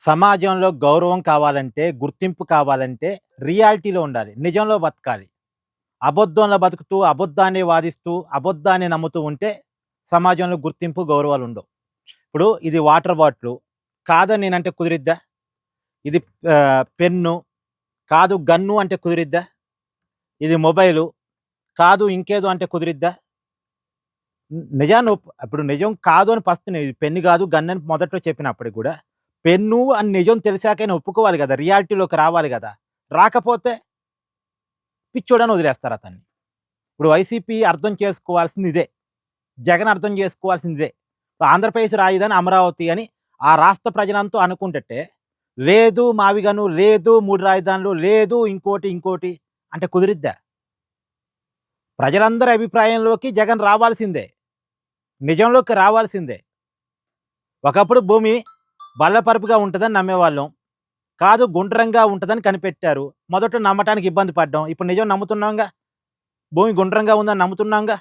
సమాజంలో గౌరవం కావాలంటే, గుర్తింపు కావాలంటే రియాలిటీలో ఉండాలి. నిజంలో బతకాలి. అబద్ధంలో బతుకుతూ, అబద్ధాన్ని వాదిస్తూ, అబద్ధాన్ని నమ్ముతూ ఉంటే సమాజంలో గుర్తింపు, గౌరవాలుండవు. ఇప్పుడు ఇది వాటర్ బాటిలు. కాదని నేనంటే కుదిరిద్దా? ఇది పెన్ను. కాదు గన్ను అంటే కుదిరిద్దా? ఇది మొబైలు. కాదు ఇంకేదో అంటే కుదిరిద్దా? నిజాన్ని ఇప్పుడు నిజం కాదు అని ఫస్ట్ ఇది పెన్ను గాదు, గన్ అని మొదట్లో చెప్పినప్పటికి గూడా, పెన్ను అని నిజం తెలిసాకైనా ఒప్పుకోవాలి గదా! రియాలిటీలోకి రావాలి గదా! రాకపోతే పిచ్చోడని వదిలేస్తారు అతన్ని. ఇప్పుడు వైసీపీ అర్థం చేసుకోవాల్సింది ఇదే. జగన్ అర్థం చేసుకోవాల్సింది ఇదే. ఆంధ్రప్రదేశ్ రాజధాని అమరావతి అని ఆ రాష్ట్ర ప్రజలంతా అనుకుంటట్టే, లేదు మావిగను, లేదు 3 రాజధానులు, లేదు ఇంకోటి, ఇంకోటి అంటే కుదిరిద్దా? ప్రజలందరి అభిప్రాయంలోకి జగన్ రావాల్సిందే. నిజంలోకి రావాల్సిందే. ఒకప్పుడు భూమి బల్లపరుపుగా ఉంటదని నమ్మేవాళ్ళం. కాదు గుండ్రంగా ఉంటదని కనిపెట్టారు. మొదట నమ్మటానికి ఇబ్బంది పడ్డాం. ఇప్పుడు నిజం నమ్ముతున్నాంగా. భూమి గుండ్రంగా ఉందని నమ్ముతున్నాంగా.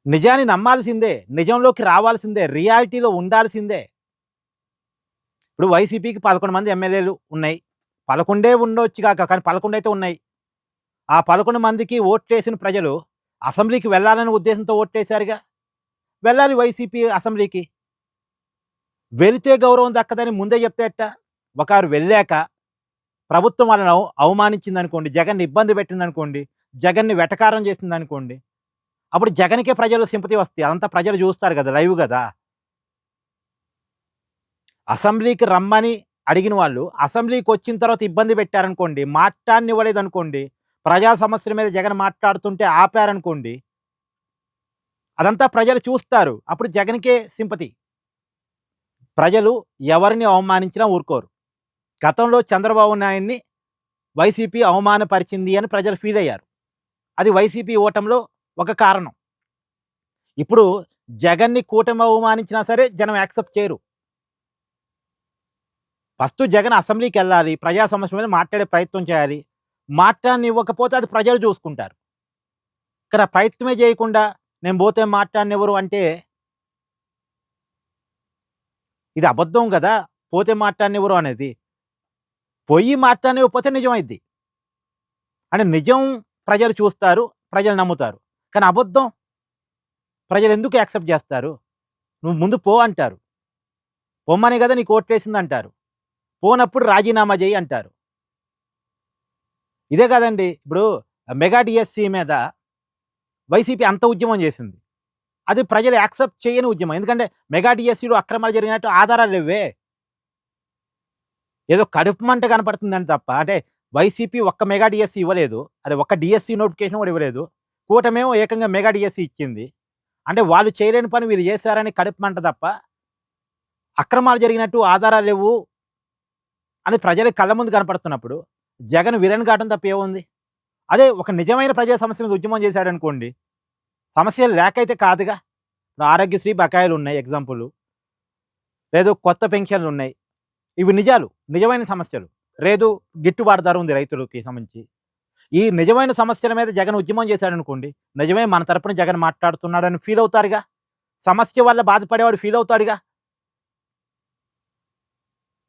నిజాన్ని నమ్మాల్సిందే. నిజంలోకి రావాల్సిందే. రియాలిటీలో ఉండాల్సిందే. ఇప్పుడు వైసీపీకి 11 మంది ఎమ్మెల్యేలు ఉన్నాయి. 11 ఉండొచ్చు గాక కానీ 11 అయితే ఉన్నాయి. ఆ 11 మందికి ఓట్లేసిన ప్రజలు అసెంబ్లీకి వెళ్ళాలనే ఉద్దేశంతో ఓట్లేసారుగా. వెళ్ళాలి వైసీపీ అసెంబ్లీకి. వెళితే గౌరవం దక్కదని ముందే చెప్తే ఎట్టా? ఒకరు వెళ్ళాక ప్రభుత్వం వాళ్ళని అవమానించిందనుకోండి, జగన్‌ని ఇబ్బంది పెట్టిందనుకోండి, జగన్‌ని వెటకారం చేసిందనుకోండి, అప్పుడు జగన్‌కే ప్రజలు సింపతి వస్తాయి. అదంతా ప్రజలు చూస్తారు గదా! లైవ్ గదా! అసెంబ్లీకి రమ్మని అడిగిన వాళ్ళు అసెంబ్లీకొచ్చిన తర్వాత ఇబ్బంది పెట్టారనుకోండి, మాట్లాడనివ్వలేదనుకోండి, ప్రజా సమస్యల మీద జగన్ మాట్లాడుతుంటే ఆపారనుకోండి, అదంతా ప్రజలు చూస్తారు. అప్పుడు జగన్‌కే సింపతి. ప్రజలు ఎవరిని అవమానించినా ఊరుకోరు. గతంలో చంద్రబాబు నాయుడిని వైసీపీ అవమానపరిచింది అని ప్రజలు ఫీలయ్యారు. అది వైసీపీ ఓటమిలో ఒక కారణం. ఇప్పుడు జగన్‌ని కూటమి అవమానించినా సరే జనం యాక్సెప్ట్ చేయరు. ఫస్టు జగన్ అసెంబ్లీకెళ్ళాలి. ప్రజా సమస్యల మీద మాట్లాడే ప్రయత్నం చేయాలి. మాట్లాడనివ్వకపోతే అది ప్రజలు చూసుకుంటారు. కానీ ఆ ప్రయత్నమే చేయకుండా నేను పోతే మాట్లాడనివ్వరు అంటే ఇది అబద్ధం గదా! పోతే మాట్లాడనివ్వరు అనేది. పొయ్యి మాట్లాడనివ్వకపోతే నిజమైద్ది. అంటే నిజం ప్రజలు చూస్తారు. ప్రజలు నమ్ముతారు. కానీ అబద్ధం ప్రజలెందుకు యాక్సెప్ట్ జేస్తారు? నువ్వు ముందు పో అంటారు. పొమ్మనే గదా నీకు ఓట్లేసిందంటారు. పోనప్పుడు రాజీనామా జెయ్యి అంటారు. ఇదే కాదండి. ఇప్పుడు మెగా డీఎస్సీ మీద వైసీపీ అంత ఉద్యమం జేసింది. అది ప్రజలు యాక్సెప్ట్ చేయని ఉద్యమం. ఎందుకంటే మెగా డీఎస్సీలో అక్రమాలు జరిగినట్టు ఆధారాలు లెవ్వే. ఏదో కడుపు మంట కనపడుతుందని తప్ప అంటే వైసీపీ ఒక్క మెగా డీఎస్సీ ఇవ్వలేదు. అదే ఒక్క డీఎస్సీ నోటిఫికేషన్ కూడా ఇవ్వలేదు. కూటమేమో ఏకంగా మెగా డీఎస్సీ ఇచ్చింది. అంటే వాళ్ళు చేయలేని పని వీళ్ళు చేశారని కడుపు మంట తప్ప, అక్రమాలు జరిగినట్టు ఆధారాలు లెవ్వు అని ప్రజల కళ్ళ ముందు కనపడుతున్నప్పుడు, జగన్ విలన్ కావడం తప్ప ఏముంది? అదే ఒక నిజమైన ప్రజా సమస్య మీద ఉద్యమం చేశాడనుకోండి, సమస్యలు లేకైతే కాదుగా. ఇప్పుడు ఆరోగ్యశ్రీ బకాయిలున్నాయి ఎగ్జాంపులు. లేదు కొత్త పెన్షన్లున్నాయి. ఇవి నిజాలు. నిజమైన సమస్యలు. లేదు గిట్టుబాటు ధర ఉంది రైతులకి సంబంధించి. ఈ నిజమైన సమస్యల మీద జగన్ ఉద్యమం చేశాడనుకోండి, నిజమే మన తరపున జగన్ మాట్లాడుతున్నాడని ఫీల్ అవుతారుగా. సమస్య వల్ల బాధపడేవాడు ఫీల్ అవుతాడుగా.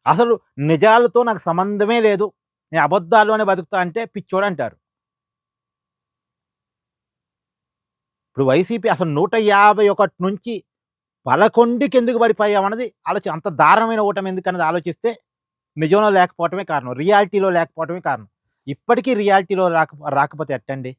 అసలు నిజాలతో నాకు సంబంధమే లేదు. నేను అబద్ధాల్లోనే బతుకుతా అంటే పిచ్చోడంటారు. ఇప్పుడు వైసీపీ అసలు 151 నుంచి 11కి ఎందుకు పడిపోయామన్నది అంత దారుణమైన ఓటమి ఎందుకన్నది ఆలోచిస్తే నిజంలో లేకపోవటమే కారణం. రియాలిటీలో లేకపోవటమే కారణం. ఇప్పటికీ రియాలిటీలో రాకపోతే ఎట్టండి?